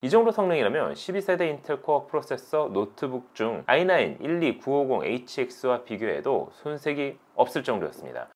이 정도 성능이라면 12세대 인텔 코어 프로세서 노트북 중 i9 12950HX와 비교해도 손색이 없을 정도였습니다.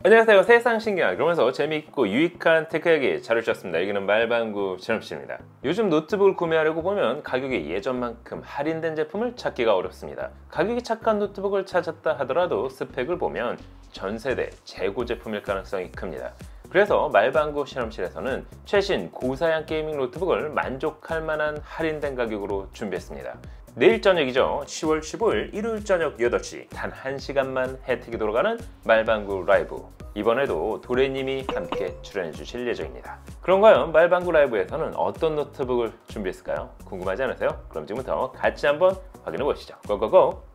안녕하세요. 세상 신기한 그러면서 재미있고 유익한 테크 이야기 잘 오셨습니다. 여기는 말방구 진험씨입니다. 요즘 노트북을 구매하려고 보면 가격이 예전만큼 할인된 제품을 찾기가 어렵습니다. 가격이 착한 노트북을 찾았다 하더라도 스펙을 보면 전세대 재고 제품일 가능성이 큽니다. 그래서 말방구 실험실에서는 최신 고사양 게이밍 노트북을 만족할 만한 할인된 가격으로 준비했습니다. 내일 저녁이죠. 10월 15일 일요일 저녁 8시 단 1시간만 혜택이 돌아가는 말방구 라이브. 이번에도 도래님이 함께 출연해 주실 예정입니다. 그럼 과연 말방구 라이브에서는 어떤 노트북을 준비했을까요? 궁금하지 않으세요? 그럼 지금부터 같이 한번 확인해 보시죠. 고고고!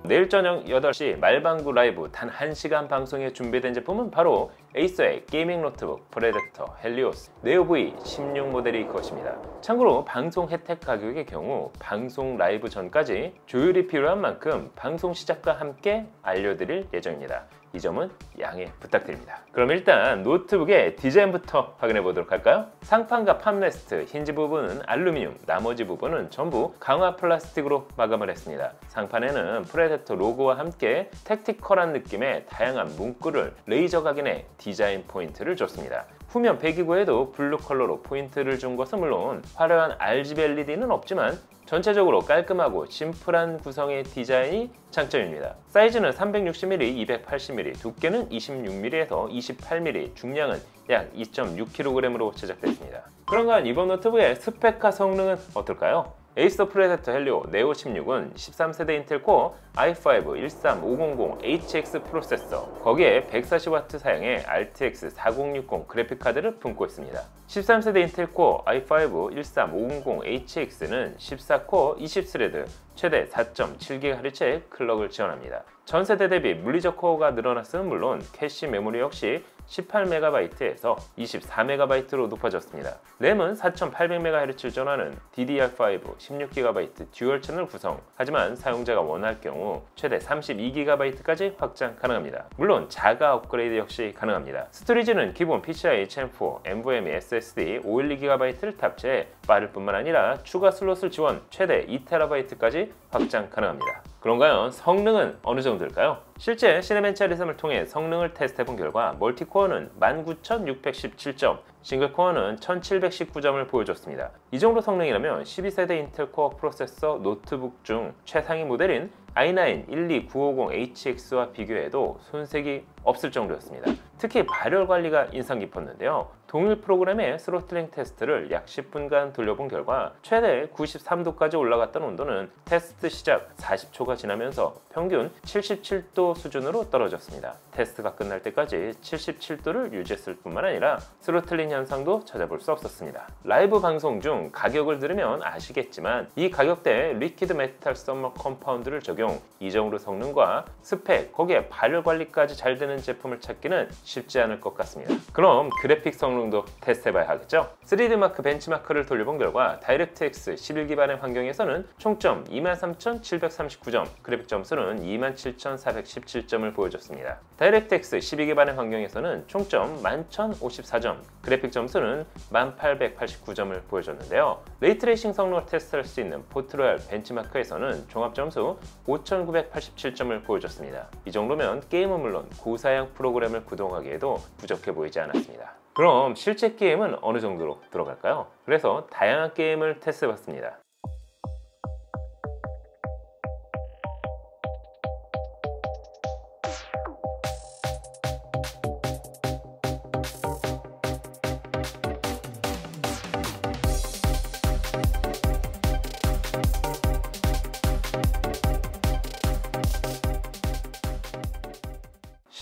내일 저녁 8시 말방구 라이브 단 1시간 방송에 준비된 제품은 바로 에이서의 게이밍 노트북 프레데터 헬리오스 네오 V 16 모델이 것입니다. 참고로 방송 혜택 가격의 경우 방송 라이브 전까지 조율이 필요한 만큼 방송 시작과 함께 알려드릴 예정입니다. 이 점은 양해 부탁드립니다. 그럼 일단 노트북의 디자인부터 확인해 보도록 할까요? 상판과 팜레스트, 힌지 부분은 알루미늄, 나머지 부분은 전부 강화 플라스틱으로 마감을 했습니다. 상판에는 프레데터 로고와 함께 택티컬한 느낌의 다양한 문구를 레이저 각인해 디자인 포인트를 줬습니다. 후면 배기구에도 블루 컬러로 포인트를 준 것은 물론 화려한 RGB LED는 없지만 전체적으로 깔끔하고 심플한 구성의 디자인이 장점입니다. 사이즈는 360mm, 280mm, 두께는 26mm에서 28mm, 중량은 약 2.6kg으로 제작됐습니다. 그런가 이번 노트북의 스펙과 성능은 어떨까요? 에이서 프레데터 헬리오 네오 16은 13세대 인텔 코어 i5 13500HX 프로세서, 거기에 140W 사양의 RTX 4060 그래픽카드를 품고 있습니다. 13세대 인텔 코어 i5 13500HX는 14코어 20스레드, 최대 4.7GHz의 클럭을 지원합니다. 전세대 대비 물리적 코어가 늘어났음은 물론 캐시 메모리 역시 18MB에서 24MB로 높아졌습니다. 램은 4800MHz를 지원하는 DDR5 16GB 듀얼 채널 구성, 하지만 사용자가 원할 경우 최대 32GB까지 확장 가능합니다. 물론 자가 업그레이드 역시 가능합니다. 스토리지는 기본 PCIe Gen4 NVMe SSD 512GB를 탑재해 빠를 뿐만 아니라 추가 슬롯을 지원 최대 2TB까지 확장 가능합니다. 그런가요? 성능은 어느 정도일까요? 실제 시네벤치아리즘을 통해 성능을 테스트해본 결과 멀티코어는 19617점, 싱글코어는 1719점을 보여줬습니다. 이 정도 성능이라면 12세대 인텔 코어 프로세서 노트북 중 최상위 모델인 i9 12950HX와 비교해도 손색이 없을 정도였습니다. 특히 발열 관리가 인상 깊었는데요. 동일 프로그램의 스로틀링 테스트를 약 10분간 돌려본 결과 최대 93도까지 올라갔던 온도는 테스트 시작 40초가 지나면서 평균 77도 수준으로 떨어졌습니다. 테스트가 끝날 때까지 77도를 유지했을 뿐만 아니라 스로틀링 현상도 찾아볼 수 없었습니다. 라이브 방송 중 가격을 들으면 아시겠지만 이 가격대에 리퀴드 메탈 썸머 컴파운드를 적용, 이 정도 성능과 스펙, 거기에 발열 관리까지 잘 되는 제품을 찾기는 쉽지 않을 것 같습니다. 그럼 그래픽 성능도 테스트해봐야 하겠죠? 3D 마크 벤치마크를 돌려본 결과 다이렉트X 11 기반의 환경에서는 총점 23739점, 그래픽 점수는 27417점을 보여줬습니다. 다이렉트X 12 기반의 환경에서는 총점 11054점, 그래픽 점수는 1889점을 보여줬는데요. 레이트레이싱 성능을 테스트할 수 있는 포트로얄 벤치마크에서는 종합점수 5987점을 보여줬습니다. 이 정도면 게임은 물론 고사양 프로그램을 구동하기에도 부족해 보이지 않았습니다. 그럼 실제 게임은 어느 정도로 들어갈까요? 그래서 다양한 게임을 테스트해봤습니다.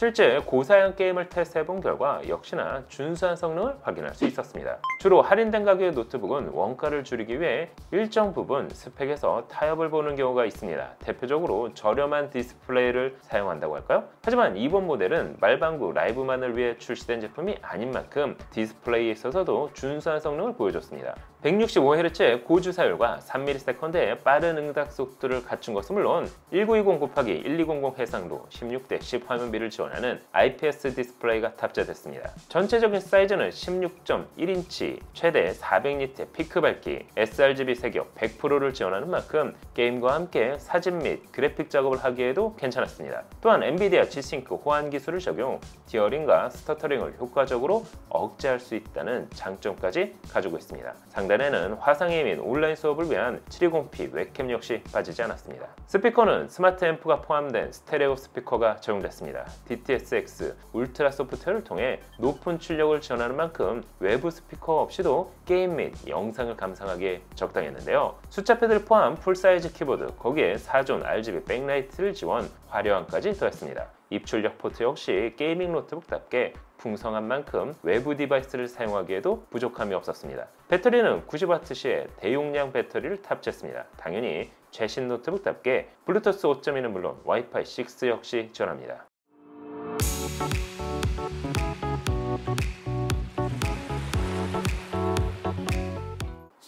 실제 고사양 게임을 테스트해본 결과 역시나 준수한 성능을 확인할 수 있었습니다. 주로 할인된 가격의 노트북은 원가를 줄이기 위해 일정 부분 스펙에서 타협을 보는 경우가 있습니다. 대표적으로 저렴한 디스플레이를 사용한다고 할까요? 하지만 이번 모델은 말방구 라이브만을 위해 출시된 제품이 아닌 만큼 디스플레이에 있어서도 준수한 성능을 보여줬습니다. 165Hz의 고주사율과 3ms/s의 빠른 응답 속도를 갖춘 것은 물론 1920/1200 해상도 16:10 화면비를 지원하는 IPS 디스플레이가 탑재됐습니다. 전체적인 사이즈는 16.1인치, 최대 400니트의 피크 밝기, sRGB 색역 100%를 지원하는 만큼 게임과 함께 사진 및 그래픽 작업을 하기에도 괜찮았습니다. 또한 엔비디아 G-Sync 호환 기술을 적용, 디어링과 스터터링을 효과적으로 억제할 수 있다는 장점까지 가지고 있습니다. 상단에는 화상회의 및 온라인 수업을 위한 720p 웹캠 역시 빠지지 않았습니다. 스피커는 스마트 앰프가 포함된 스테레오 스피커가 적용됐습니다. DTS:X 울트라 소프트웨어를 통해 높은 출력을 지원하는 만큼 외부 스피커 없이도 게임 및 영상을 감상하기에 적당했는데요. 숫자 패드를 포함 풀사이즈 키보드, 거기에 4존 RGB 백라이트를 지원, 화려함까지 더했습니다. 입출력 포트 역시 게이밍 노트북답게 풍성한 만큼 외부 디바이스를 사용하기에도 부족함이 없었습니다. 배터리는 90W의 대용량 배터리를 탑재했습니다. 당연히 최신 노트북답게 블루투스 5.2는 물론 와이파이 6 역시 지원합니다.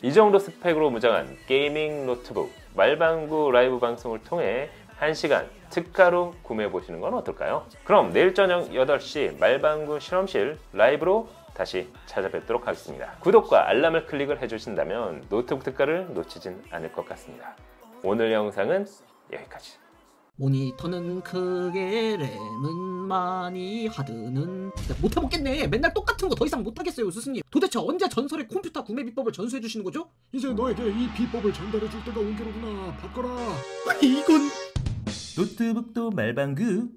이 정도 스펙으로 무장한 게이밍 노트북, 말방구 라이브 방송을 통해 1시간 특가로 구매해보시는 건 어떨까요? 그럼 내일 저녁 8시 말방구 실험실 라이브로 다시 찾아뵙도록 하겠습니다. 구독과 알람을 클릭을 해주신다면 노트북 특가를 놓치진 않을 것 같습니다. 오늘 영상은 여기까지. 모니터는 크게, 램은 많이, 하드는 진짜 못해먹겠네. 맨날 똑같은 거 더 이상 못하겠어요 스승님. 도대체 언제 전설의 컴퓨터 구매 비법을 전수해주시는 거죠? 이제 너에게 이 비법을 전달해줄 때가 온 게로구나. 바꿔라. 이건 노트북도 말방구